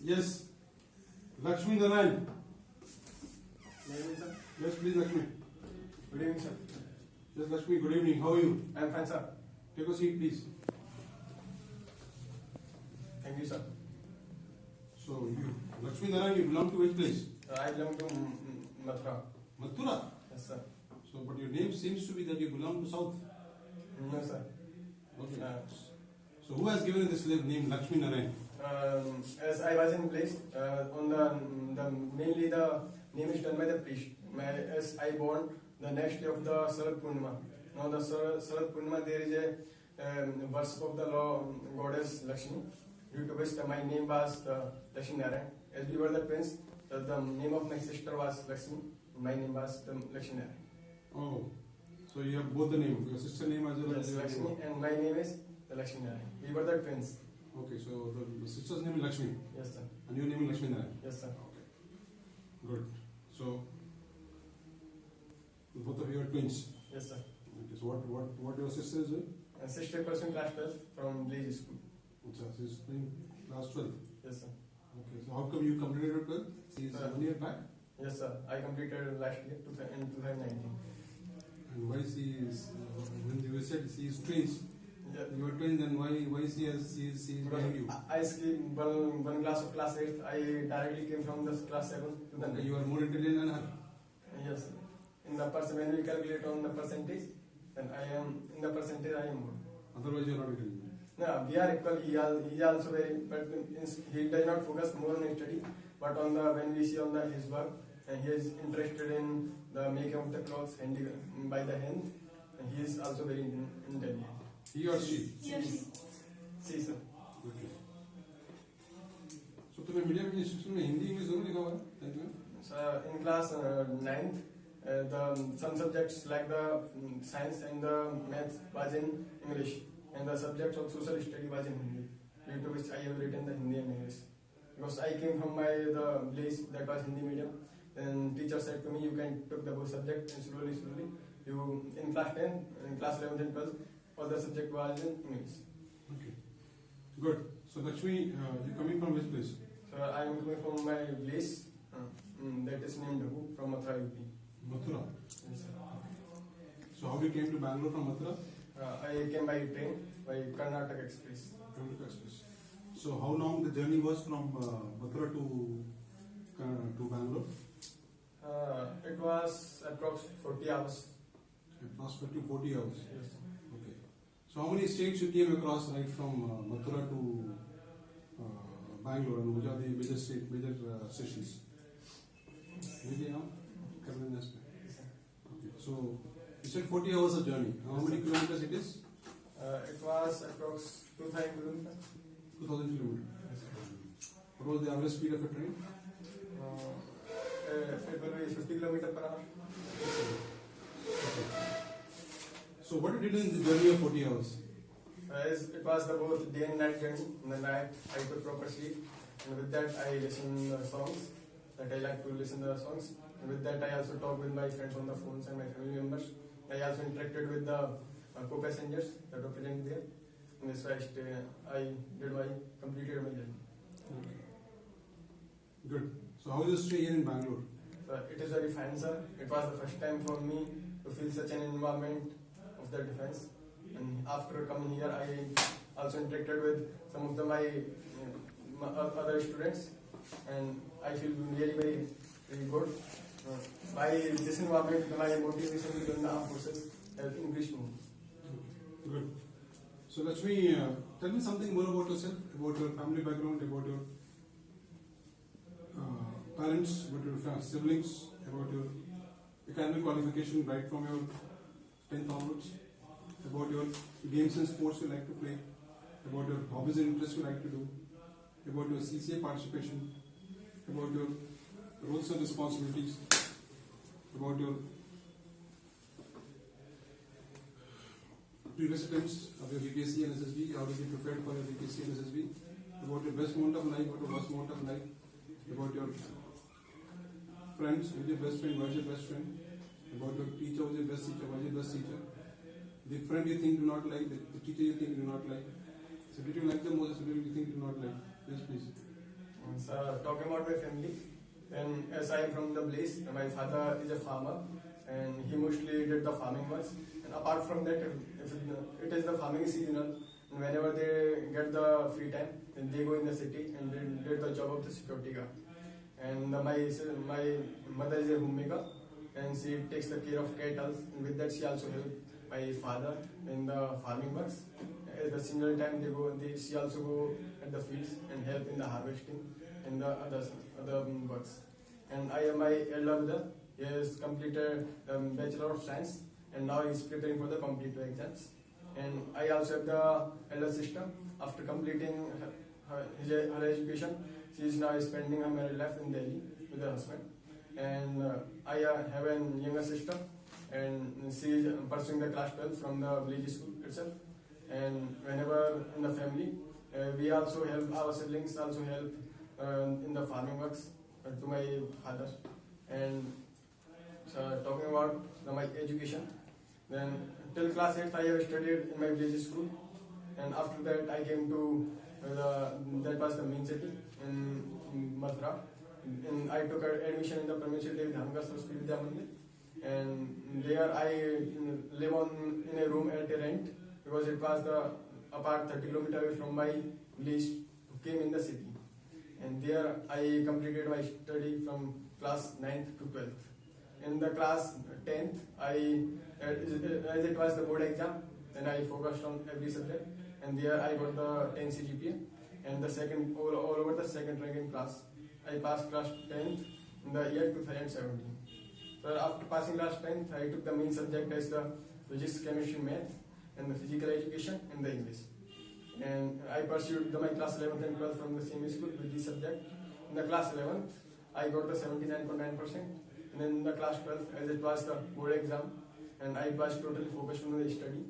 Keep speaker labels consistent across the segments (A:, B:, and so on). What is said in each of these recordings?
A: Yes. Lakshmi Narayan.
B: Good evening, sir.
A: Yes, please, Lakshmi.
B: Good evening, sir.
A: Yes, Lakshmi, good evening. How are you?
B: I am fine, sir.
A: Take a seat, please.
B: Thank you, sir.
A: So, you, Lakshmi Narayan, you belong to which place?
B: I belong to Mathura.
A: Mathura.
B: Yes, sir.
A: So, but your name seems to be that you belong to South.
B: No, sir.
A: Okay. So, who has given you this name, Lakshmi Narayan?
B: As I was in place, on the mainly the name is done by the priest. As I born the next day of the Sarad Purnima. Now the Sarad Purnima there is a worship of the goddess Lakshmi, due to which my name was Lakshmi Narayan. As we were the twins, the name of my sister was Lakshmi. My name was Lakshmi Narayan.
A: Oh, so you have both the name. Your sister name as well as
B: Yes,
A: your
B: Lakshmi,
A: name.
B: and my name is Lakshmi Narayan. We were the twins.
A: Okay, so the sister's name is Lakshmi
B: Yes, sir.
A: and your name is Lakshmi Narayan.
B: Yes, sir.
A: Okay, good. So, both of you are twins.
B: Yes, sir.
A: Okay, so what your sister is doing?
B: And sister pursuing class 12 from Village School.
A: She's doing class 12.
B: Yes, sir.
A: Okay, so how come you completed your 12? She's 1 year back.
B: Yes, sir. I completed last year in 2019.
A: And why she is, when you said she is twins,
B: Yeah.
A: you are twins, then why she is behind you?
B: I skipped one class of class 8. I directly came from the class 7 to the
A: Okay,
B: 9.
A: you are more intelligent than her.
B: Yes, sir. In the when we calculate on the percentage, then I am in the percentage I am more.
A: Otherwise, you are not intelligent.
B: No, we are equal. He is also very, but he does not focus more on study. But on the when we see on the his work, and he is interested in the making of the clothes by the hand, and he is also very intelligent.
A: He or she?
B: See, sir.
A: Okay. So तुम्हें media के institution में Hindi English दोनों लिखा हुआ है? Thank you.
B: So in class 9th, some subjects like the science and the maths was in English, and the subjects of social study was in Hindi. Due to which I have written the Hindi and English. Because I came from the place that was Hindi medium, and teacher said to me, you can take the both subject and slowly. You in class 10, in class 11 and 12, all the subject was in English.
A: Okay. Good. So Lakshmi, you coming from which place?
B: So I am coming from my place that is named Dagu from Mathura, UP.
A: Mathura.
B: Yes, sir.
A: So how you came to Bangalore from Mathura?
B: I came by train by Karnataka Express.
A: Karnataka Express. So how long the journey was from Mathura to Bangalore?
B: It was approx 40 hours.
A: It was 40 hours.
B: Yes, sir.
A: Okay. So how many states you came across right from Mathura to Bangalore, and which are the major stations? Maybe now,
B: Yes, sir.
A: okay. So you said 40 hours of journey. How many kilometers it is?
B: It was approx 2,000 kilometers.
A: 2000 kilometers.
B: Yes, sir.
A: What was the average speed of a train?
B: It will be 50 kilometers per hour.
A: So what did you do in the journey of 40 hours?
B: As it was the both day and night journey. In the night I took proper sleep, and with that I listen songs that I like to listen the songs. And with that I also talk with my friends on the phones and my family members. I also interacted with the co-passengers that were present there. And this way I completed my journey.
A: Okay. Good. So how is the stay here in Bangalore?
B: So it is very fine, sir. It was the first time for me to feel such an environment of the defense. And after coming here, I also interacted with some of my other students, and I feel really very good. By this environment, my motivation to join the armed forces has increased more.
A: Good. So Lakshmi, tell me something more about yourself, about your family background, about your parents, about your siblings, about your academic qualification right from your 10th onwards, about your games and sports you like to play, about your hobbies and interests you like to do, about your CCA participation, about your roles and responsibilities, about your previous attempts of your VPSC and SSB, how did you prepare for your VPSC and SSB, about your best moment of life, what your worst moment of life, about your friends, who is your best friend, why is your best friend, about your teacher, who is your best teacher, why is your best teacher, the friend you think do not like, the teacher you think do not like. So did you like the most, or did you think do not like? Yes, please.
B: So talking about my family, then as I am from the place, my father is a farmer and he mostly did the farming works. And apart from that, if it is the farming seasonal, and whenever they get the free time, then they go in the city and they did the job of the security guard. And my mother is a homemaker and she takes the care of cattle, and with that she also helps my father in the farming works. At the single time she also go at the fields and help in the harvesting and the other works. And I am my elder brother. He has completed Bachelor of Science and now he is preparing for the competitive exams. And I also have the elder sister. After completing her education, she is now spending her married life in Delhi with her husband. And I have a younger sister, and she is pursuing the class 12 from the village school itself. And whenever in the family, we also help, our siblings also help in the farming works to my father. And talking about my education, then till class 8 I have studied in my village school, and after that I came to that was the main city in Mathura, and I took admission in the Parmeshwar Devi Dhamaka Saraswati Vidya Mandir, and there I live in a room at a rent because it was apart 30 kilometers away from my village who came in the city. And there I completed my study from class 9th to 12th. In the class 10th, as it was the board exam, then I focused on every subject, and there I got the 10 CGPA and the second all over the second rank in class. I passed class 10th in the year 2017. So after passing class 10th, I took the main subject as the physics, chemistry, math, and the physical education and the English. And I pursued my class 11th and 12th from the same school with this subject. In the class 11th, I got the 79.9%. And then in the class 12th, as it was the board exam, and I was totally focused on the study.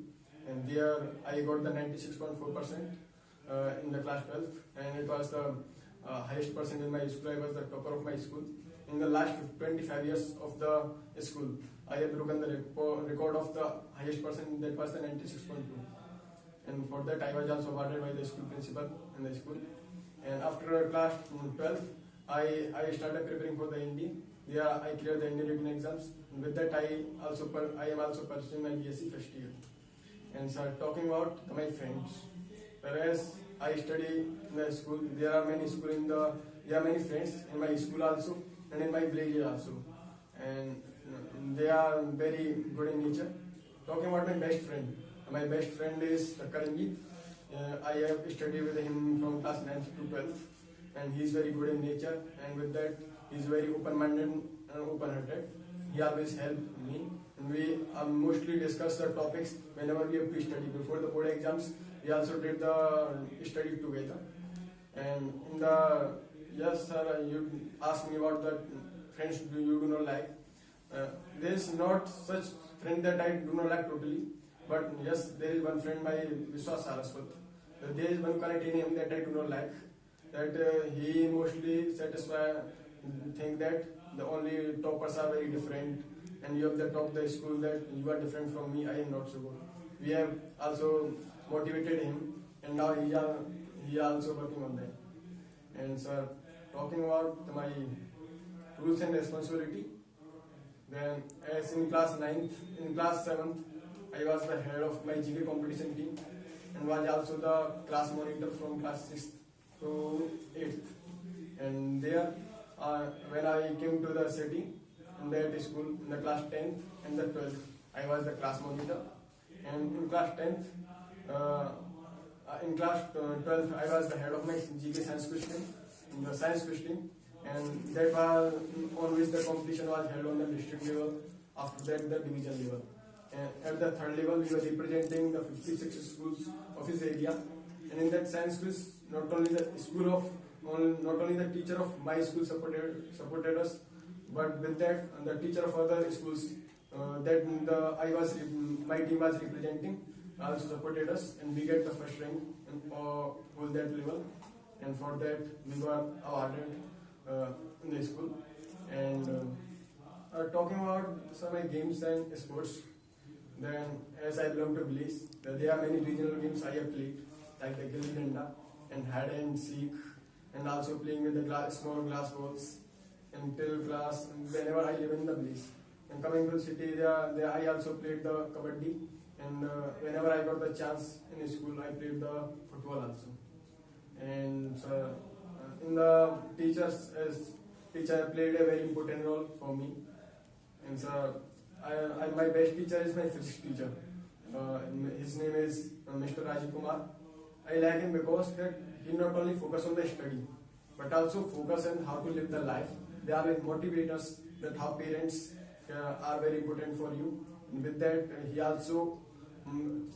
B: And there I got the 96.4% in the class 12th, and it was the highest percent in my school. I was the topper of my school. In the last 25 years of the school, I have broken the record of the highest percent, that was the 96.2. And for that I was also awarded by the school principal in the school. And after class 12, I started preparing for the Hindi. There I cleared the Indian written exams. And with that I am also pursuing my BSc first year. And so talking about my friends, whereas I study in the school, there are many friends in my school also and in my village also, and they are very good in nature. Talking about my best friend is Karanjit. I have studied with him from class 9th to 12th, and he is very good in nature, and with that he is very open-minded and open-hearted. He always helps me, and we mostly discuss the topics whenever we have to study. Before the board exams, we also did the study together. And in the yes sir, you asked me about the friends you do not like. There is not such friend that I do not like totally, but yes, there is one friend, my Vishwas Saraswat. There is one quality in him that I do not like, that he mostly think that the only toppers are very different, and you have the top the school that you are different from me. I am not so good. We have also motivated him, and now he also working on that. And sir, talking about my rules and responsibility, then as in class 7th, I was the head of my GK competition team and was also the class monitor from class 6th to 8th. And there, when I came to the city, in that school, in the class 10th and the 12th, I was the class monitor. And in class 10th, in class 12th, I was the head of my GK science quiz team, in the science quiz team, and that was on which the competition was held on the district level. After that, the division level. And at the third level, we were representing the 56 schools of his area. And in that science quiz, not only the teacher of my school supported us, but with that, the teacher of other schools my team was representing also supported us, and we get the first rank in all that level. And for that, we were awarded in the school. And talking about some of my games and sports, then as I belong to village, there are many regional games I have played, like the gilli danda and hide and seek and also playing with the small glass balls until class whenever I live in the place. And coming to the city, there I also played the kabaddi, and whenever I got the chance in school, I played the football also. And in the teacher played a very important role for me. And my best teacher is my physics teacher. His name is Mr. Rajiv Kumar. I like him because that he not only focus on the study, but also focus on how to live the life. They are like motivators that how parents are very important for you. And with that, he also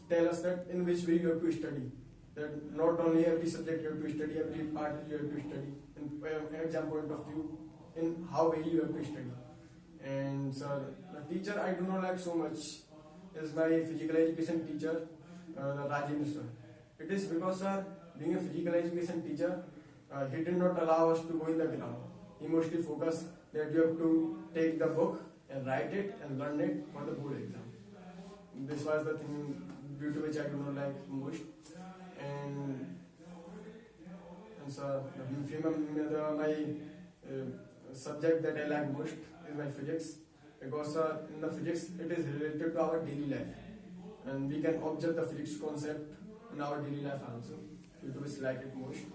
B: tell us that in which way you have to study. That not only every subject you have to study, every part you have to study. In exam point of view, in how way you have to study. And the teacher I do not like so much is my physical education teacher, Rajendra sir. It is because being a physical education teacher, he did not allow us to go in the ground. He mostly focused that you have to take the book and write it and learn it for the board exam. This was the thing due to which I do not like most. And my subject that I like most is my physics, because in the physics it is related to our daily life, and we can observe the physics concept in our daily life also, due to which I like it most.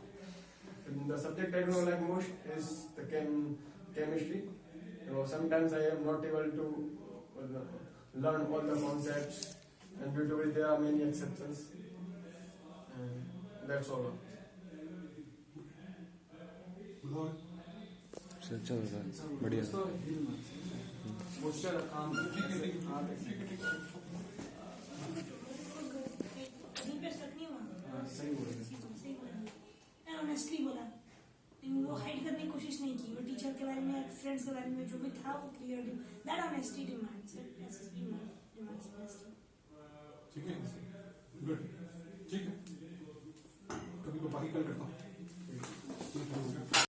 B: And the subject I do not like most is the chemistry. Sometimes I am not able to learn all the concepts, and due to which there are many exceptions. And that's all.
C: अच्छा होगा बढ़िया
D: सही बोला honestly बोला, लेकिन वो hide करने की कोशिश नहीं की। वो टीचर के बारे में, फ्रेंड्स के बारे में जो भी था वो clear that honesty demands SSP demands honesty.
A: ठीक है, गुड, ठीक है, कभी को बाकी कल करता हूँ।